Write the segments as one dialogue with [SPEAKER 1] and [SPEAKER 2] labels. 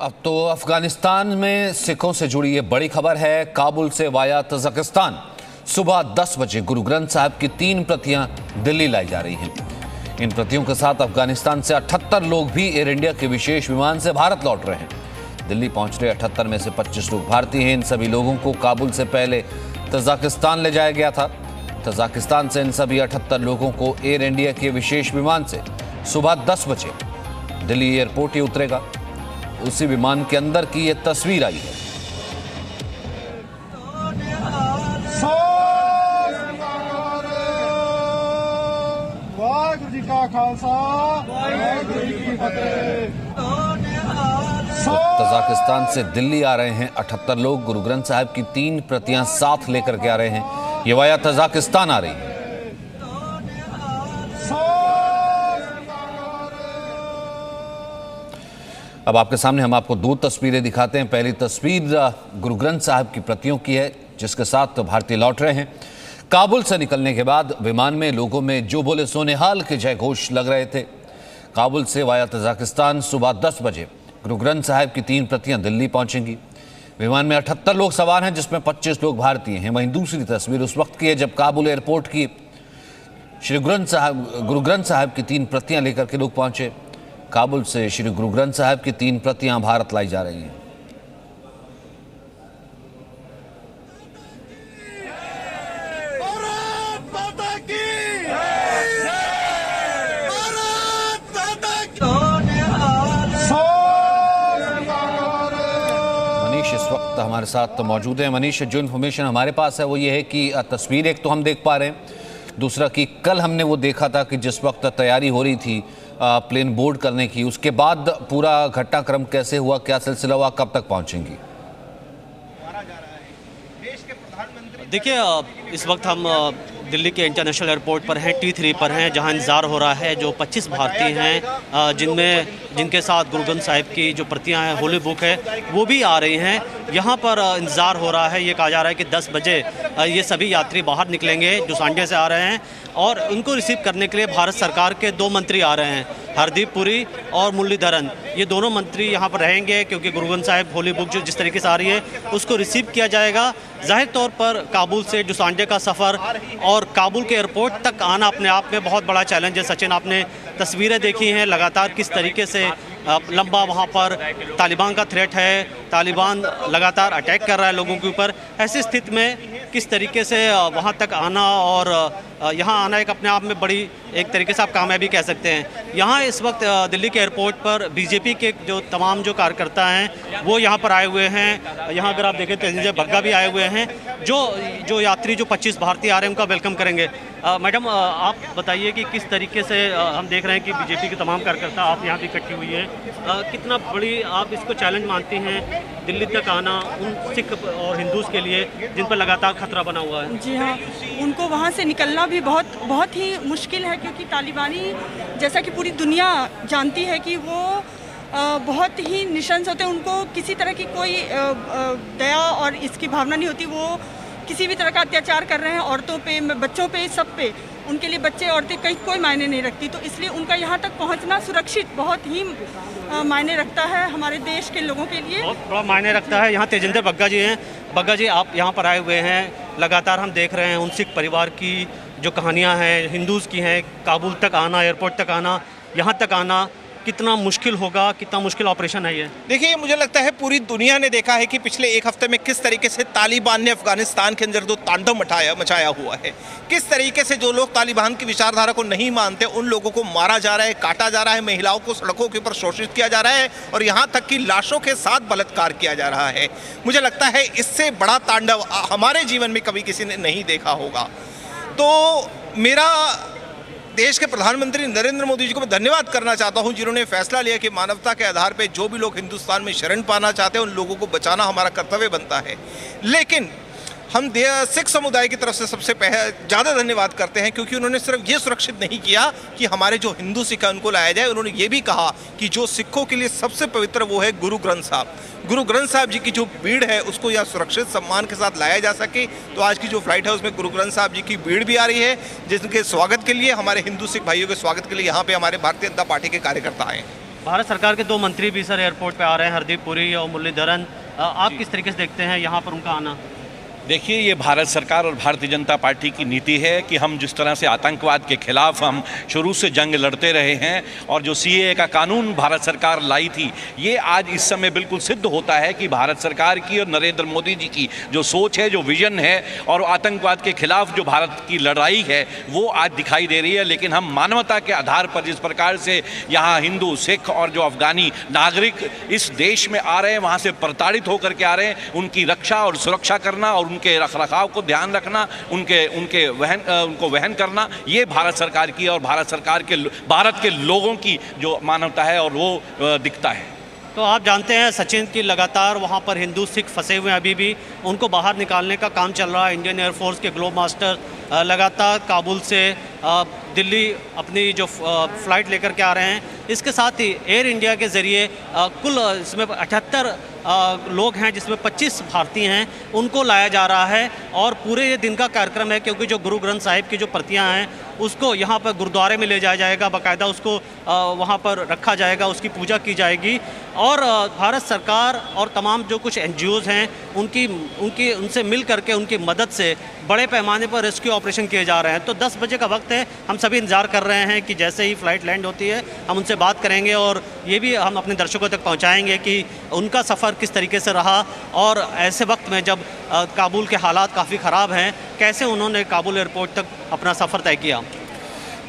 [SPEAKER 1] अब तो अफगानिस्तान में सिखों से जुड़ी ये बड़ी खबर है। काबुल से वाया तजाकिस्तान सुबह 10 बजे गुरु ग्रंथ साहिब की 3 प्रतियां दिल्ली लाई जा रही हैं। इन प्रतियों के साथ अफगानिस्तान से 78 लोग भी एयर इंडिया के विशेष विमान से भारत लौट रहे हैं। दिल्ली पहुंच रहे 78 में से 25 लोग भारतीय हैं। इन सभी लोगों को काबुल से पहले तजाकिस्तान ले जाया गया था। तजाकिस्तान से इन सभी 78 लोगों को एयर इंडिया के विशेष विमान से सुबह 10 बजे दिल्ली एयरपोर्ट ही उतरेगा। उसी विमान के अंदर की ये तस्वीर आई है।
[SPEAKER 2] वाहिगुरू जी का खालसा, वाहिगुरू जी की फतेह।
[SPEAKER 1] तजाकिस्तान से दिल्ली आ रहे हैं 78 लोग। गुरु ग्रंथ साहिब की 3 प्रतियां साथ लेकर के आ रहे हैं। ये वाया तजाकिस्तान आ रही है। अब आपके सामने हम आपको 2 तस्वीरें दिखाते हैं। पहली तस्वीर गुरु ग्रंथ साहिब की प्रतियों की है, जिसके साथ भारतीय लौट रहे हैं। काबुल से निकलने के बाद विमान में लोगों में जो बोले सोनेहाल के जय घोष लग रहे थे। काबुल से वाया तजाकिस्तान सुबह 10 बजे गुरु ग्रंथ साहिब की 3 प्रतियां दिल्ली पहुंचेंगी। विमान में 78 लोग सवार हैं, जिसमें 25 लोग भारतीय हैं। वहीं दूसरी तस्वीर उस वक्त की है जब काबुल एयरपोर्ट की गुरु ग्रंथ साहिब की 3 प्रतियां लेकर के लोग पहुंचे। काबुल से श्री गुरु ग्रंथ साहिब की 3 प्रतियां भारत लाई जा रही हैं। मनीष इस वक्त हमारे साथ मौजूद है। मनीष, जो इन्फॉर्मेशन हमारे पास है वो ये है कि तस्वीर एक तो हम देख पा रहे हैं, दूसरा कि कल हमने वो देखा था कि जिस वक्त तैयारी हो रही थी प्लेन बोर्ड करने की, उसके बाद पूरा घटनाक्रम कैसे हुआ, क्या सिलसिला हुआ, कब तक पहुंचेंगी?
[SPEAKER 3] देखिए, इस वक्त हम दिल्ली के इंटरनेशनल एयरपोर्ट पर हैं, T3 पर हैं, जहां इंतज़ार हो रहा है। जो 25 भारतीय हैं जिनके साथ गुरु ग्रंथ साहिब की जो प्रतियां हैं, होली बुक है, वो भी आ रही हैं। यहाँ पर इंतज़ार हो रहा है। ये कहा जा रहा है कि 10 बजे ये सभी यात्री बाहर निकलेंगे जो सांडिया से आ रहे हैं, और उनको रिसीव करने के लिए भारत सरकार के 2 मंत्री आ रहे हैं, हरदीप पुरी और मुरलीधरन। ये दोनों मंत्री यहाँ पर रहेंगे क्योंकि गुरु ग्रंथ साहिब होली बुक जो जिस तरीके से आ रही है उसको रिसीव किया जाएगा। जाहिर तौर पर काबुल से जो सांडिया का सफ़र और काबुल के एयरपोर्ट तक आना अपने आप में बहुत बड़ा चैलेंज है। सचिन, आपने तस्वीरें देखी हैं लगातार किस तरीके से लंबा वहाँ पर तालिबान का थ्रेट है, तालिबान लगातार अटैक कर रहा है लोगों के ऊपर। ऐसी स्थिति में किस तरीके से वहाँ तक आना और यहाँ आना एक अपने आप में बड़ी एक तरीके से आप कामयाबी कह सकते हैं। यहाँ इस वक्त दिल्ली के एयरपोर्ट पर बीजेपी के जो तमाम जो कार्यकर्ता हैं वो यहाँ पर आए हुए हैं। यहाँ अगर आप देखें तेजंजय बग्गा भी आए हुए हैं। जो यात्री जो 25 भारतीय आ रहे हैं उनका वेलकम करेंगे। मैडम, आप बताइए कि किस तरीके से हम देख रहे हैं कि बीजेपी के तमाम कार्यकर्ता आप यहाँ भी इकट्ठी हुई है, कितना बड़ी आप इसको चैलेंज मानती हैं दिल्ली तक आना उन सिख और हिंदूज के लिए जिन पर लगातार खतरा बना हुआ है?
[SPEAKER 4] जी हाँ, उनको वहाँ से निकलना भी बहुत ही मुश्किल है, क्योंकि तालिबानी, जैसा कि पूरी दुनिया जानती है कि वो बहुत ही निशंस होते हैं। उनको किसी तरह की कोई दया और इसकी भावना नहीं होती। वो किसी भी तरह का अत्याचार कर रहे हैं औरतों पे, बच्चों पे, सब पे। उनके लिए बच्चे औरतें कहीं कोई मायने नहीं रखती। तो इसलिए उनका यहाँ तक पहुँचना सुरक्षित बहुत ही मायने रखता है हमारे देश के लोगों के लिए,
[SPEAKER 3] बहुत बड़ा मायने रखता है। यहाँ तेजेंद्र बग्गा जी हैं। बग्गा जी, आप यहाँ पर आए हुए हैं, लगातार हम देख रहे हैं उन सिख परिवार की जो कहानियाँ हैं, हिंदूज़ की हैं। काबुल तक आना, एयरपोर्ट तक आना, यहाँ तक आना कितना मुश्किल होगा, कितना मुश्किल ऑपरेशन है ये?
[SPEAKER 5] देखिए, मुझे लगता है पूरी दुनिया ने देखा है कि पिछले 1 हफ्ते में किस तरीके से तालिबान ने अफगानिस्तान के अंदर जो तांडव मचाया हुआ है, किस तरीके से जो लोग तालिबान की विचारधारा को नहीं मानते उन लोगों को मारा जा रहा है, काटा जा रहा है, महिलाओं को सड़कों के ऊपर शोषित किया जा रहा है, और यहाँ तक कि लाशों के साथ बलात्कार किया जा रहा है। मुझे लगता है इससे बड़ा तांडव हमारे जीवन में कभी किसी ने नहीं देखा होगा। तो मेरा देश के प्रधानमंत्री नरेंद्र मोदी जी को मैं धन्यवाद करना चाहता हूं, जिन्होंने फैसला लिया कि मानवता के आधार पर जो भी लोग हिंदुस्तान में शरण पाना चाहते हैं उन लोगों को बचाना हमारा कर्तव्य बनता है। लेकिन हम सिख समुदाय की तरफ से सबसे ज़्यादा धन्यवाद करते हैं, क्योंकि उन्होंने सिर्फ ये सुरक्षित नहीं किया कि हमारे जो हिंदू सिख हैं उनको लाया जाए, उन्होंने ये भी कहा कि जो सिखों के लिए सबसे पवित्र वो है गुरु ग्रंथ साहब। गुरु ग्रंथ साहब जी की जो भीड़ है उसको यहाँ सुरक्षित सम्मान के साथ लाया जा सके। तो आज की जो फ्लाइट है उसमें गुरु ग्रंथ साहब जी की भीड़ भी आ रही है, जिनके स्वागत के लिए, हमारे हिंदू सिख भाइयों के स्वागत के लिए यहाँ पे हमारे भारतीय जनता पार्टी के कार्यकर्ता आए हैं।
[SPEAKER 3] भारत सरकार के 2 मंत्री भी सर एयरपोर्ट पे आ रहे हैं, हरदीप पुरी और मुरलीधरन। आप किस तरीके से देखते हैं यहाँ पर उनका आना?
[SPEAKER 6] देखिए, ये भारत सरकार और भारतीय जनता पार्टी की नीति है कि हम जिस तरह से आतंकवाद के खिलाफ हम शुरू से जंग लड़ते रहे हैं और जो सीएए का कानून भारत सरकार लाई थी, ये आज इस समय बिल्कुल सिद्ध होता है कि भारत सरकार की और नरेंद्र मोदी जी की जो सोच है, जो विजन है और आतंकवाद के खिलाफ जो भारत की लड़ाई है, वो आज दिखाई दे रही है। लेकिन हम मानवता के आधार पर जिस प्रकार से यहाँ हिंदू, सिख और जो अफगानी नागरिक इस देश में आ रहे हैं, वहाँ से प्रताड़ित होकर के आ रहे हैं, उनकी रक्षा और सुरक्षा करना और उनके रखरखाव को ध्यान रखना, उनको वहन करना, ये भारत सरकार की और भारत के लोगों की जो मानवता है और वो दिखता है।
[SPEAKER 3] तो आप जानते हैं सचिन की लगातार वहाँ पर हिंदू सिख फंसे हुए हैं, अभी भी उनको बाहर निकालने का काम चल रहा है। इंडियन एयरफोर्स के ग्लोब मास्टर लगातार काबुल से दिल्ली अपनी जो फ़्लाइट लेकर के आ रहे हैं। इसके साथ ही एयर इंडिया के ज़रिए कुल इसमें 78 लोग हैं, जिसमें 25 भारतीय हैं, उनको लाया जा रहा है। और पूरे ये दिन का कार्यक्रम है, क्योंकि जो गुरु ग्रंथ साहिब की जो प्रतियां हैं उसको यहाँ पर गुरुद्वारे में ले जाया जाएगा, बाकायदा उसको वहाँ पर रखा जाएगा, उसकी पूजा की जाएगी। और भारत सरकार और तमाम जो कुछ NGOs हैं उनसे मिल करके उनकी मदद से बड़े पैमाने पर रेस्क्यू ऑपरेशन किए जा रहे हैं। तो 10 बजे का वक्त है, हम सभी इंतज़ार कर रहे हैं कि जैसे ही फ़्लाइट लैंड होती है हम उनसे बात करेंगे और ये भी हम अपने दर्शकों तक पहुंचाएंगे कि उनका सफ़र किस तरीके से रहा और ऐसे वक्त में जब काबुल के हालात काफ़ी ख़राब हैं, कैसे उन्होंने काबुल एयरपोर्ट तक अपना सफ़र तय किया।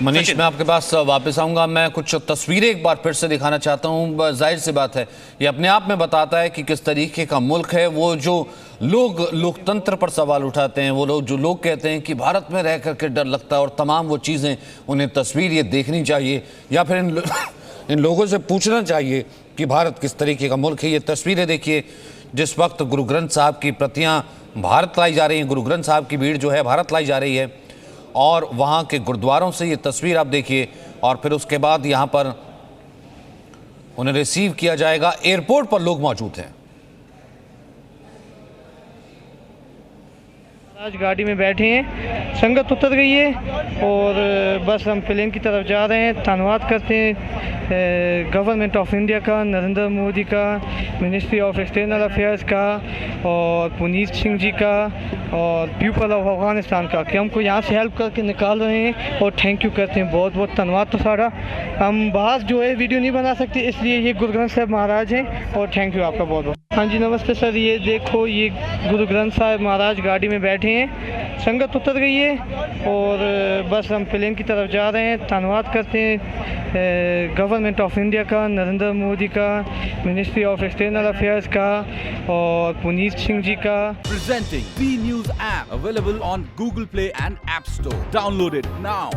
[SPEAKER 1] मनीष, मैं आपके पास वापस आऊंगा। मैं कुछ तस्वीरें एक बार फिर से दिखाना चाहता हूं। जाहिर सी बात है, ये अपने आप में बताता है कि किस तरीके का मुल्क है। वो जो लोग लोकतंत्र पर सवाल उठाते हैं, वो लोग कहते हैं कि भारत में रह करके डर लगता है और तमाम वो चीज़ें, उन्हें तस्वीर ये देखनी चाहिए या फिर इन लोगों से पूछना चाहिए कि भारत किस तरीके का मुल्क है। ये तस्वीरें देखिए, जिस वक्त गुरु ग्रंथ साहब की प्रतियां भारत लाई जा रही हैं, गुरु ग्रंथ साहब की भीड़ जो है भारत लाई जा रही है, और वहाँ के गुरुद्वारों से ये तस्वीर आप देखिए। और फिर उसके बाद यहाँ पर उन्हें रिसीव किया जाएगा। एयरपोर्ट पर लोग मौजूद हैं।
[SPEAKER 2] आज गाड़ी में बैठे हैं, संगत उतर गई है और बस हम प्लेन की तरफ जा रहे हैं। धन्यवाद करते हैं गवर्नमेंट ऑफ इंडिया का, नरेंद्र मोदी का, मिनिस्ट्री ऑफ एक्सटर्नल अफेयर्स का और पुनीत सिंह जी का और पीपल ऑफ अफगानिस्तान का कि हमको यहाँ से हेल्प करके निकाल रहे हैं और थैंक यू करते हैं। बहुत बहुत धन्यवाद। तो सारा हम बाहर जो है वीडियो नहीं बना सकते, इसलिए ये गुरु ग्रंथ साहब महाराज हैं और थैंक यू आपका बहुत बहुत। हाँ जी, नमस्ते सर। ये देखो, ये गुरु ग्रंथ साहब महाराज गाड़ी में बैठे हैं, संगत उतर गई है और बस हम प्लेन की तरफ जा रहे हैं। धन्यवाद करते हैं गवर्नमेंट ऑफ इंडिया का, नरेंद्र मोदी का, मिनिस्ट्री ऑफ एक्सटर्नल अफेयर्स का और पुनीत सिंह जी का।
[SPEAKER 7] Presenting B News app available on Google Play and App Store. Download it now.